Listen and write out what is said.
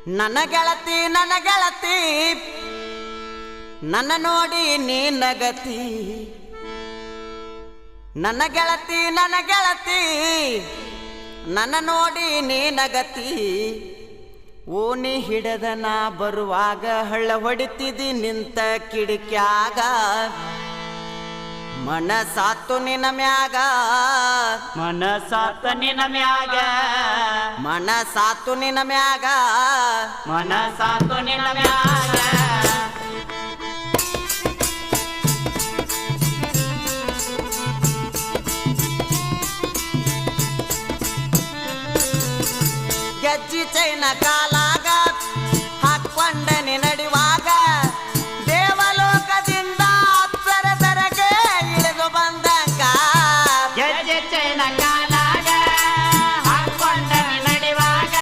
ನನ್ನ ಗೆಳತಿ ನನ್ನ ನೋಡಿ ನೀ ನಗತಿ ನನ್ನ ಗೆಳತಿ ನನ್ನ ನೋಡಿ ನೀ ನಗತಿ ಓಣಿ ಹಿಡದ ನಾ ಬರುವಾಗ ಹಳ್ಳ ಹೊಡಿತಿದಿ ನಿಂತ ಕಿಡಿಕ್ಯಾಗ ಮನಸಾತು ನಿನ ಮ್ಯಾಗ ಮನಸಾತು ನಿನ ಮ್ಯಾಗ ಮನಸಾತು ನಿನ ಮ್ಯಾಗ ಮನಸಾತು ನಿನ ಮ್ಯಾಗ ಗೆಜ್ಜಿ ಚೈನ ಕಾಲಾಗ